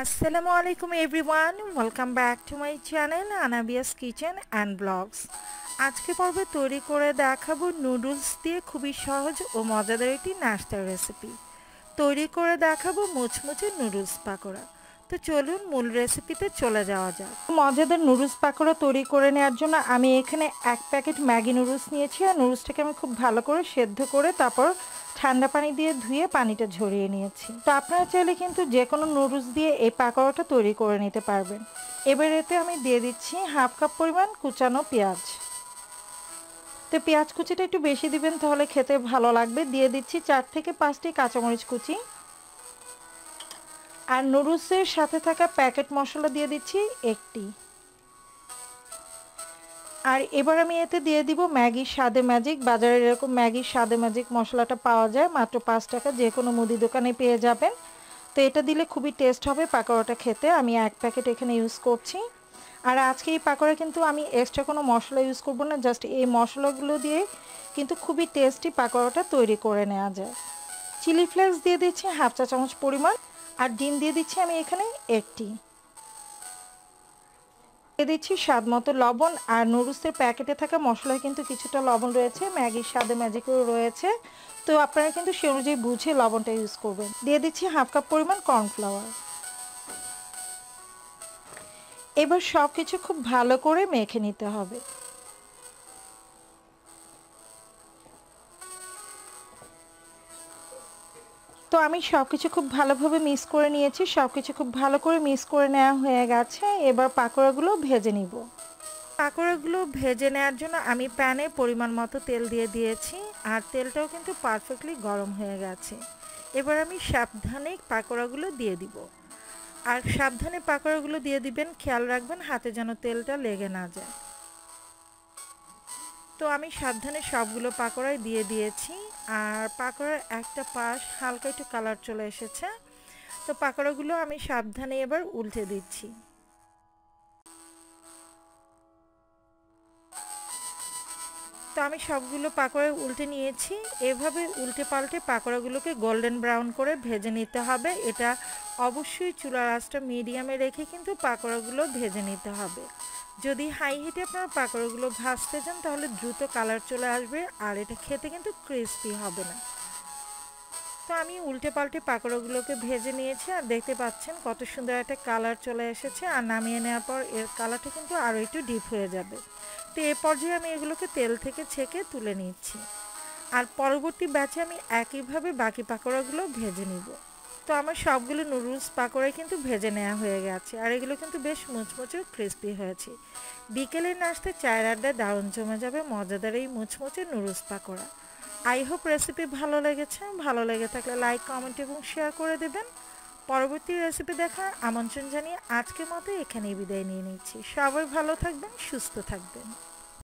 আসসালামু আলাইকুম everyone, welcome back to my channel Anabia's kitchen and blogs. আজকে পর্বে তৈরি করে দেখাবো নুডলস দিয়ে খুবই সহজ ও মজাদার একটি নাস্তার রেসিপি। তৈরি করে দেখাবো মুচমুচে নুডলস পাকোড়া। তো চলুন মূল রেসিপিতে চলে যাওয়া যাক। মজাদার নুডলস পাকোড়া তৈরি করে নেওয়ার জন্য আমি এখানে 1 প্যাকেট ম্যাগি নুডলস নিয়েছি। আর নুডলসটাকে আমি খুব ভালো করে সেদ্ধ করে তারপর ঠান্ডা পানি দিয়ে ধুয়ে পানিটা ঝরিয়ে নিয়েছি। তো আপনারা চাইলে কিন্তু যে কোনো নুডলস দিয়ে এই পাকোড়াটা তৈরি করে নিতে পারবেন। এবার এতে আমি দিয়ে দিচ্ছি 1/2 কাপ পরিমাণ কুচানো পেঁয়াজ। তো পেঁয়াজ কুচিটা একটু বেশি দিবেন, তাহলে খেতে ভালো লাগবে। দিয়ে দিচ্ছি 4 থেকে 5টি কাঁচামরিচ কুচি। আর নুডলসের সাথে থাকা প্যাকেট মশলা দিয়ে দিচ্ছি 1টি। আর এবার আমি এতে দিয়ে দিব ম্যাগির স্বাদে ম্যাজিক। বাজারে এরকম ম্যাগির স্বাদে ম্যাজিক মশলাটা পাওয়া যায় মাত্র 5 টাকা, যে কোনো মুদি দোকানে পেয়ে যাবেন। তো এটা দিলে খুবই টেস্ট হবে পাকোড়াটা খেতে। আমি 1 প্যাকেট এখানে ইউজ করছি। আর আজকে এই পাকোড়া কিন্তু আমি এক্সট্রা কোনো মশলা ইউজ করব না, জাস্ট এই মশলাগুলো দিয়ে কিন্তু খুবই টেস্টি পাকোড়াটা তৈরি করে নেওয়া যায়। চিলি ফ্লেক্স দিয়ে দিচ্ছি 1/2 চা চামচ পরিমাণ। আর ডিম দিয়ে দিচ্ছি আমি এখানে 1টি। দিয়ে দিচ্ছি স্বাদ মতো লবণ। আর নুডলসের প্যাকেটে থাকা মশলায় কিন্তু কিছুটা লবণ রয়েছে, ম্যাগির স্বাদে ম্যাজিকও রয়েছে। তো আপনারা কিন্তু সে অনুযায়ী বুঝে লবণটা ইউজ করবেন। দিয়ে দিচ্ছি 1/2 কাপ পরিমাণ কর্নফ্লাওয়ার। এবার সব কিছু খুব ভালো করে মেখে নিতে হবে। তো আমি সব কিছু খুব ভালোভাবে মিক্স করে নিয়েছি। সব কিছু খুব ভালো করে মিক্স করে নেওয়া হয়ে গেছে। এবার পাকোড়াগুলো ভেজে নিব। পাকোড়াগুলো ভেজে নেওয়ার জন্য আমি প্যানে পরিমাণ মতো তেল দিয়ে দিয়েছি। আর তেলটাও কিন্তু পারফেক্টলি গরম হয়ে গেছে। এবার আমি সাবধানে পাকোড়াগুলো দিয়ে দিব। আর সাবধানে পাকোড়াগুলো দিয়ে দিবেন, খেয়াল রাখবেন হাতে যেন তেলটা লেগে না যায়। তো আমি সাবধানে সবগুলো পাকোড়াই দিয়ে দিয়েছি। আর পাকোড়ার একটা পাশ হালকা একটু কালার চলে এসেছে। তো পাকোড়াগুলো আমি সাবধানে এবার উল্টে দিচ্ছি। তো আমি সবগুলো পাকোড়া উল্টে নিয়েছি। এভাবে উল্টে পাল্টে পাকোড়াগুলোকে গোল্ডেন ব্রাউন করে ভেজে নিতে হবে। এটা অবশ্যই চুলার আঁচটা মিডিয়ামে রেখে কিন্তু পাকোড়াগুলো ভেজে নিতে হবে। যদি হাই হিটে আপনারা পাকোড়াগুলো ভাজতে চান তাহলে দ্রুত কালার চলে আসবে, আর এটা খেতে কিন্তু ক্রিস্পি হবে না। তো আমি উল্টে পাল্টে পাকোড়াগুলোকে ভেজে নিয়েছি। আর দেখতে পাচ্ছেন কত সুন্দর একটা কালার চলে এসেছে। আর নামিয়ে নেওয়ার পর এর কালারটা কিন্তু আরও একটু ডিপ হয়ে যাবে। তো এ পর্যায়ে আমি এগুলোকে তেল থেকে ছেঁকে তুলে নিচ্ছি। আর পরবর্তী ব্যাচে আমি একইভাবে বাকি পাকোড়াগুলো ভেজে নিব। তো আমার সবগুলো নুডলস পাকোড়াই কিন্তু ভেজে নেওয়া হয়ে গেছে। আর এগুলো কিন্তু বেশ মুচমুচে ক্রিস্পি হয়েছে। বিকেলের নাস্তায় চায়ের আড্ডায় দারুণ জমে যাবে মজাদার এই মুচমুচে noodles pakora. I hope recipe ভালো লেগেছে। ভালো লেগে থাকলে লাইক, কমেন্ট এবং শেয়ার করে দেবেন। পরবর্তী রেসিপি দেখার আমন্ত্রণ জানিয়ে আজকের মতো এখানেই বিদায় নিয়ে নিচ্ছি। সবাই ভালো থাকবেন, সুস্থ থাকবেন।